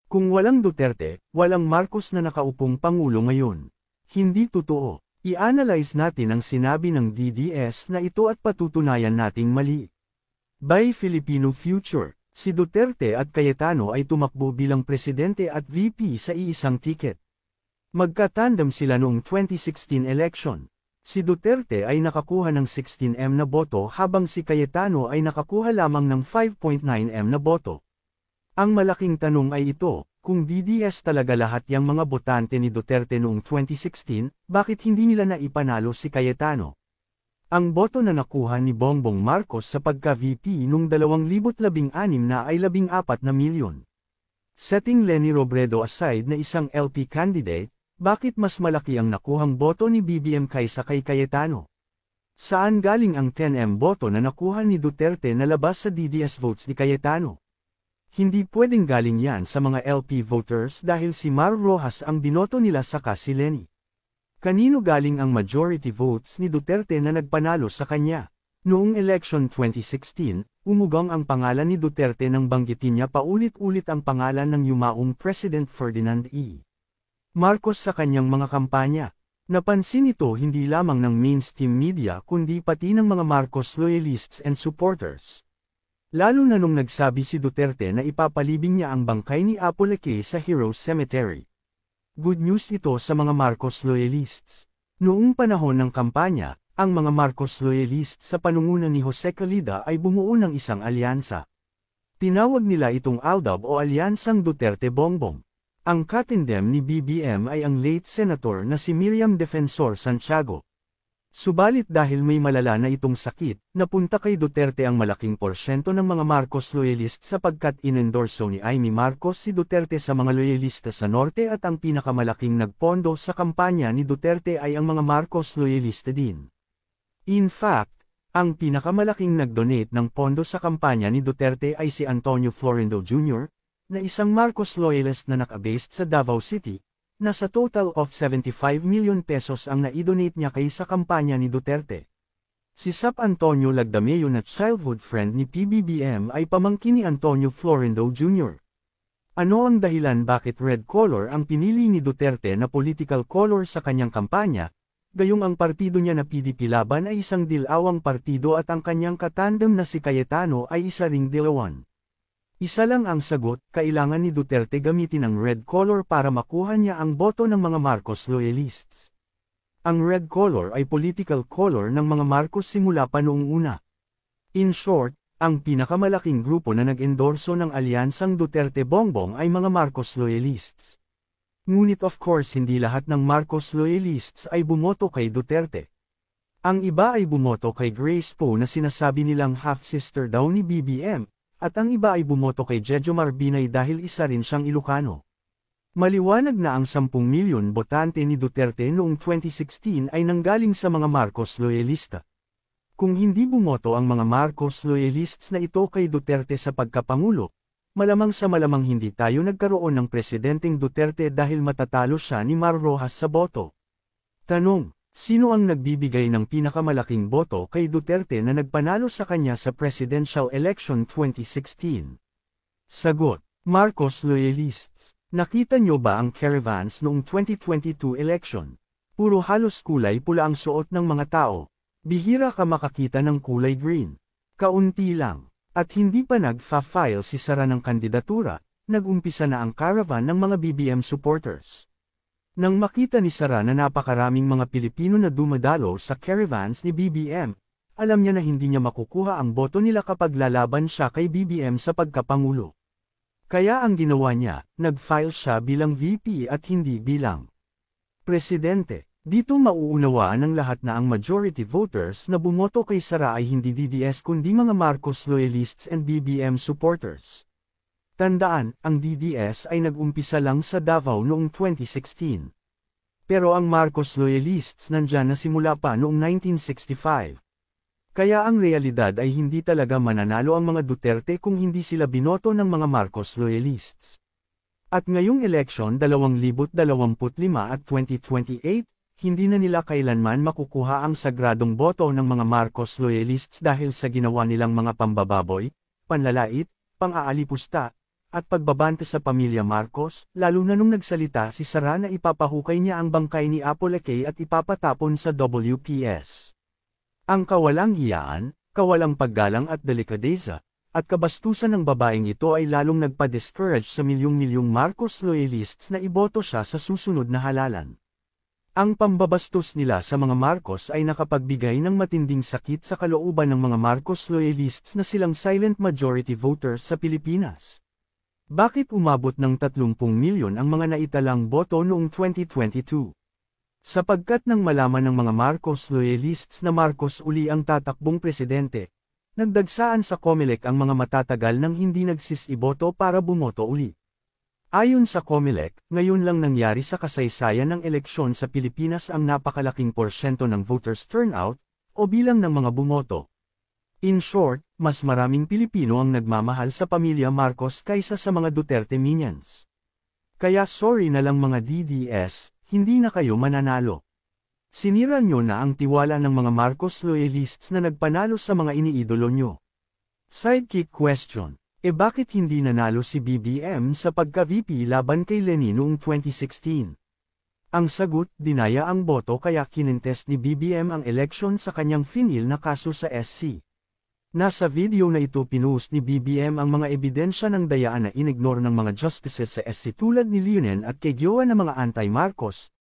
Kung walang Duterte, walang Marcos na nakaupong Pangulo ngayon. Hindi totoo. I-analyze natin ang sinabi ng DDS na ito at patutunayan nating mali. By Filipino Future, si Duterte at Cayetano ay tumakbo bilang presidente at VP sa iisang tiket. Magkatandem sila noong 2016 election. Si Duterte ay nakakuha ng 16M na boto habang si Cayetano ay nakakuha lamang ng 5.9M na boto. Ang malaking tanong ay ito, kung DDS talaga lahat yang mga botante ni Duterte noong 2016, bakit hindi nila naipanalo si Cayetano? Ang boto na nakuha ni Bongbong Marcos sa pagka-VP noong 2016 na ay 14 na milyon. Setting Leni Robredo aside na isang LP candidate, bakit mas malaki ang nakuhang boto ni BBM kaysa kay Cayetano? Saan galing ang 10M boto na nakuha ni Duterte na labas sa DDS votes ni Cayetano? Hindi pwedeng galing yan sa mga LP voters dahil si Mar Rojas ang binoto nila saka si Leni. Kanino galing ang majority votes ni Duterte na nagpanalo sa kanya? Noong election 2016, umugang ang pangalan ni Duterte nang banggitin niya paulit-ulit ang pangalan ng yumaong President Ferdinand E. Marcos sa kanyang mga kampanya. Napansin ito hindi lamang ng mainstream media kundi pati ng mga Marcos loyalists and supporters. Lalo na nung nagsabi si Duterte na ipapalibing niya ang bangkay ni Apoleke sa Heroes Cemetery. Good news ito sa mga Marcos loyalists. Noong panahon ng kampanya, ang mga Marcos loyalists sa panungunan ni Jose Calida ay bumuo ng isang alyansa. Tinawag nila itong ALDAB o Alyansang Duterte-Bongbong. Ang katindem ni BBM ay ang late senator na si Miriam Defensor Santiago. Subalit dahil may malala na itong sakit, napunta kay Duterte ang malaking porsyento ng mga Marcos loyalist sapagkat inendorso ni Amy Marcos si Duterte sa mga loyalista sa norte at ang pinakamalaking nagpondo sa kampanya ni Duterte ay ang mga Marcos loyalista din. In fact, ang pinakamalaking nagdonate ng pondo sa kampanya ni Duterte ay si Antonio Florindo Jr., na isang Marcos loyalist na nakabased sa Davao City. Nasa total of 75 million pesos ang naidonate niya kay sa kampanya ni Duterte. Si Sap Antonio Lagdameo na childhood friend ni PBBM ay pamangkin ni Antonio Florindo Jr. Ano ang dahilan bakit red color ang pinili ni Duterte na political color sa kanyang kampanya, gayong ang partido niya na PDP Laban ay isang dilawang partido at ang kanyang katandem na si Cayetano ay isa ring dilawan? Isa lang ang sagot, kailangan ni Duterte gamitin ang red color para makuha niya ang boto ng mga Marcos loyalists. Ang red color ay political color ng mga Marcos simula pa noong una. In short, ang pinakamalaking grupo na nag-endorso ng alyansang Duterte-Bongbong ay mga Marcos loyalists. Ngunit of course hindi lahat ng Marcos loyalists ay bumoto kay Duterte. Ang iba ay bumoto kay Grace Poe na sinasabi nilang half-sister daw ni BBM. At ang iba ay bumoto kay Jejomar Binay dahil isa rin siyang Ilocano. Maliwanag na ang 10 milyon botante ni Duterte noong 2016 ay nanggaling sa mga Marcos loyalista. Kung hindi bumoto ang mga Marcos loyalists na ito kay Duterte sa pagkapangulo, malamang sa malamang hindi tayo nagkaroon ng presidenteng Duterte dahil matatalo siya ni Mar Rojas sa boto. Tanong: sino ang nagbibigay ng pinakamalaking boto kay Duterte na nagpanalo sa kanya sa presidential election 2016? Sagot: Marcos loyalists. Nakita nyo ba ang caravans noong 2022 election? Puro halos kulay pula ang suot ng mga tao. Bihira ka makakita ng kulay green. Kaunti lang. At hindi pa nagfa-file si Sara ng kandidatura, nag-umpisa na ang caravan ng mga BBM supporters. Nang makita ni Sara na napakaraming mga Pilipino na dumadalo sa caravans ni BBM, alam niya na hindi niya makukuha ang boto nila kapag lalaban siya kay BBM sa pagkapangulo. Kaya ang ginawa niya, nag-file siya bilang VP at hindi bilang presidente. Dito mauunawaan ng lahat na ang majority voters na bumoto kay Sara ay hindi DDS kundi mga Marcos loyalists and BBM supporters. Tandaan, ang DDS ay nag-umpisa lang sa Davao noong 2016. Pero ang Marcos loyalists nandyan na simula pa noong 1965. Kaya ang realidad ay hindi talaga mananalo ang mga Duterte kung hindi sila binoto ng mga Marcos loyalists. At ngayong eleksyon 2025 at 2028, hindi na nila kailanman makukuha ang sagradong boto ng mga Marcos loyalists dahil sa ginawa nilang mga pambababoy, panlalait, pang-aalipusta, at pagbabanta sa pamilya Marcos, lalo na nung nagsalita si Sara na ipapahukay niya ang bangkay ni Apolacay at ipapatapon sa WPS. Ang kawalang hiyaan, kawalang paggalang at delikadeza, at kabastusan ng babaeng ito ay lalong nagpa-discourage sa milyong-milyong Marcos loyalists na iboto siya sa susunod na halalan. Ang pambabastos nila sa mga Marcos ay nakapagbigay ng matinding sakit sa kalooban ng mga Marcos loyalists na silang silent majority voters sa Pilipinas. Bakit umabot ng 30 milyon ang mga naitalang boto noong 2022? Sapagkat nang malaman ng mga Marcos loyalists na Marcos uli ang tatakbong presidente, nagdagsaan sa COMELEC ang mga matatagal nang hindi nagsisiboto para bumoto uli. Ayon sa COMELEC, ngayon lang nangyari sa kasaysayan ng eleksyon sa Pilipinas ang napakalaking porsyento ng voters turnout, o bilang ng mga bumoto. In short, mas maraming Pilipino ang nagmamahal sa pamilya Marcos kaysa sa mga Duterte minions. Kaya sorry na lang mga DDS, hindi na kayo mananalo. Sinira nyo na ang tiwala ng mga Marcos loyalists na nagpanalo sa mga iniidolo nyo. Sidekick question. Bakit hindi nanalo si BBM sa pagka-VP laban kay Leni noong 2016? Ang sagot, dinaya ang boto kaya kinintest ni BBM ang eleksyon sa kanyang finil na kaso sa SC. Nasa video na ito pinost ni BBM ang mga ebidensya ng dayaan na inignore ng mga justices sa SC tulad ni Leonen at kay Gioa na mga anti-Marcos,